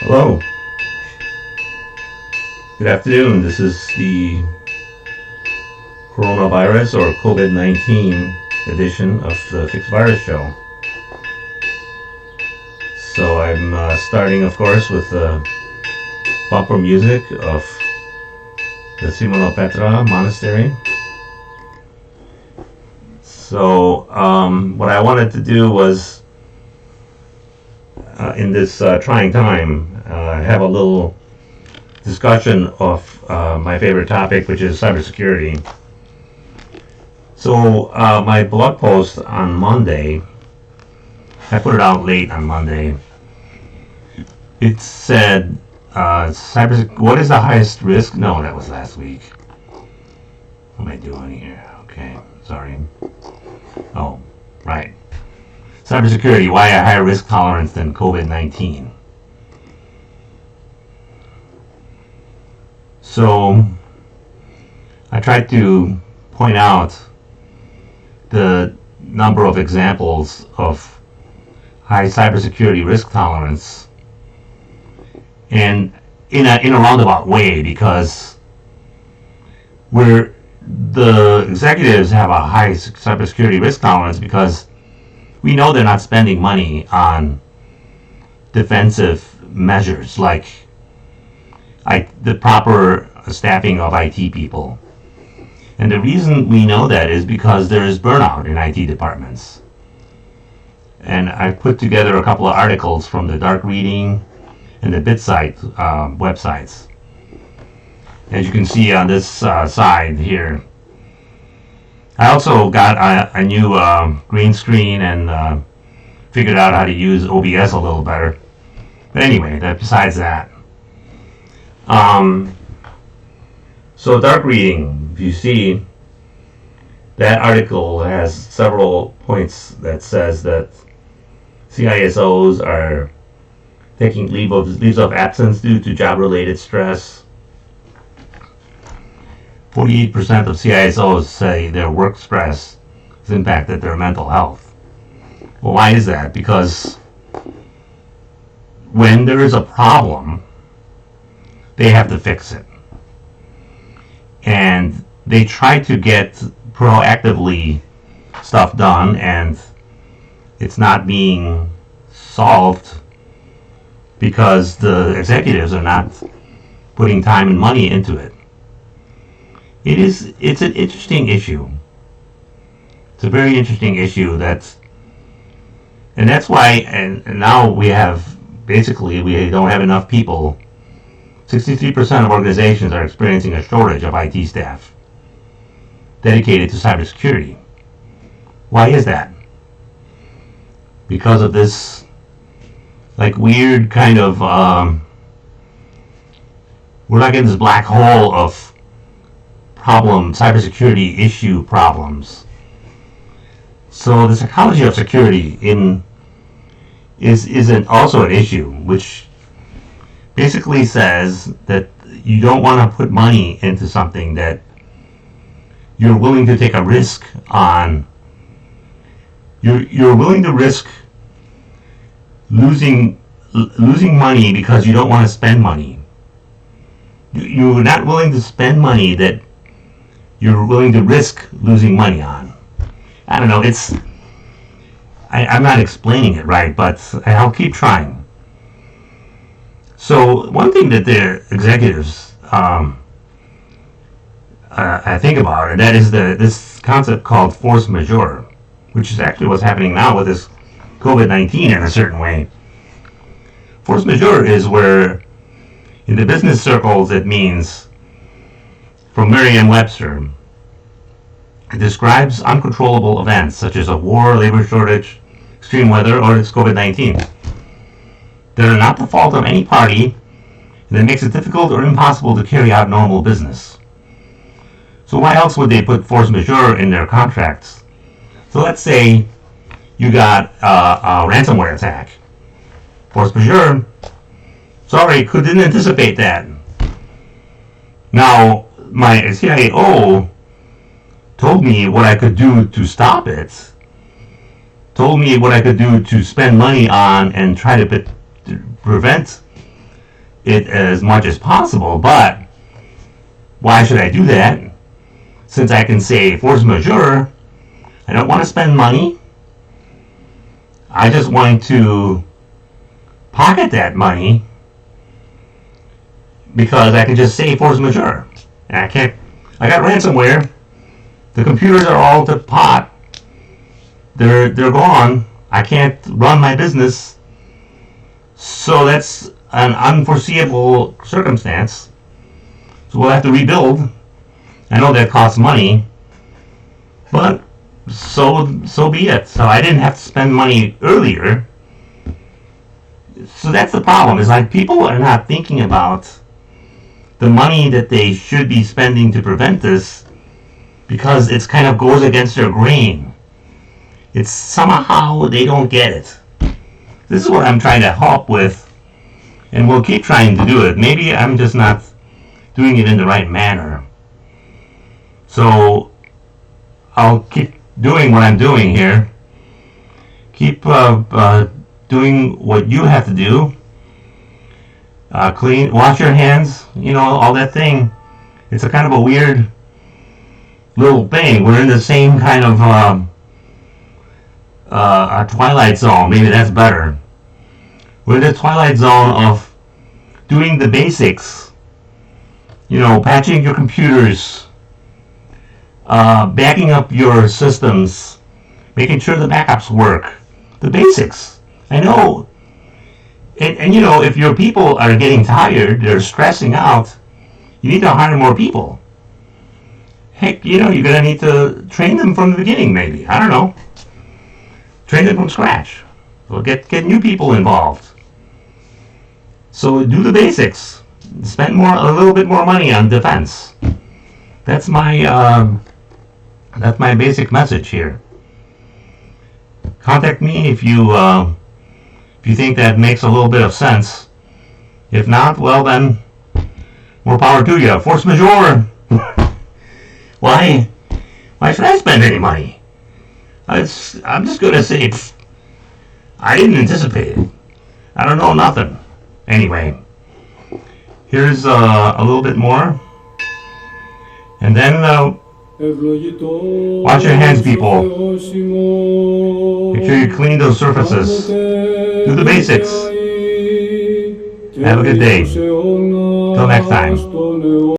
Hello, good afternoon. This is the coronavirus or COVID-19 edition of the Fixed Virus Show. So I'm starting, of course, with the bumper music of the Simono Petra Monastery. So what I wanted to do was, in this trying time, have a little discussion of my favorite topic, which is cybersecurity. So my blog post on Monday, I put it out late on Monday. It said, what is the highest risk? No, that was last week. What am I doing here? Okay, sorry. Oh, right. Cybersecurity, why a higher risk tolerance than COVID-19? So, I tried to point out the number of examples of high cybersecurity risk tolerance, and in a roundabout way, because the executives have a high cybersecurity risk tolerance because we know they're not spending money on defensive measures like the proper staffing of IT people. And the reason we know that is because there is burnout in IT departments. And I've put together a couple of articles from the Dark Reading and the BitSite websites. As you can see on this side here, I also got a new green screen and figured out how to use OBS a little better. But anyway, besides that. So Dark Reading, if you see, that article has several points that says that CISOs are taking leaves of absence due to job-related stress. 48% of CISOs say their work stress has impacted their mental health. Well, why is that? Because when there is a problem, they have to fix it. And they try to get proactively stuff done, and it's not being solved because the executives are not putting time and money into it. It's an interesting issue. It's a very interesting issue and that's why, and now we don't have enough people. 63% of organizations are experiencing a shortage of IT staff dedicated to cybersecurity. Why is that? Because of this weird kind of we're like in this black hole of cybersecurity issue problems. So the psychology of security is also an issue, which basically says that you don't want to put money into something that you're willing to take a risk on. You're willing to risk losing money because you don't want to spend money. You're not willing to spend money that you're willing to risk losing money on. I don't know, I'm not explaining it right, but I'll keep trying. So one thing that the executives I think about, and that is this concept called force majeure, which is actually what's happening now with this COVID-19 in a certain way. Force majeure is where, in the business circles, it means, from Merriam-Webster, it describes uncontrollable events such as a war, labor shortage, extreme weather, or it's COVID-19 that are not the fault of any party, and that makes it difficult or impossible to carry out normal business. So why else would they put force majeure in their contracts? So let's say you got a ransomware attack. Force majeure. Sorry, didn't anticipate that. Now, my CIO told me what I could do to stop it, told me what I could do to spend money on and try to prevent it as much as possible, but why should I do that? Since I can say force majeure, I don't want to spend money. I just want to pocket that money because I can just say force majeure. And I got ransomware. The computers are all to pot. They're gone. I can't run my business. So that's an unforeseeable circumstance. So we'll have to rebuild. I know that costs money, but so be it. So I didn't have to spend money earlier. So that's the problem. Is like people are not thinking about the money that they should be spending to prevent this because it kind of goes against their grain. It's somehow they don't get it. This is what I'm trying to help with, and we'll keep trying to do it. Maybe I'm just not doing it in the right manner. So I'll keep doing what I'm doing here. Keep doing what you have to do. Wash your hands, all that thing. It's a kind of a weird little thing. We're in the same kind of a twilight zone. Maybe that's better. We're in the twilight zone of doing the basics. Patching your computers, backing up your systems, making sure the backups work. The basics. I know. And if your people are getting tired, they're stressing out, you need to hire more people. Heck, you're going to need to train them from the beginning, maybe. I don't know. Train them from scratch. We'll get new people involved. So do the basics. Spend a little bit more money on defense. That's my basic message here. Contact me if you think that makes a little bit of sense. If not, well then, more power to you. Force majeure. Why should I spend any money? I'm just going to say, I didn't anticipate it. I don't know nothing. Anyway, here's a little bit more. And then, wash your hands, people. Make sure you clean those surfaces. Do the basics. Have a good day. Till next time.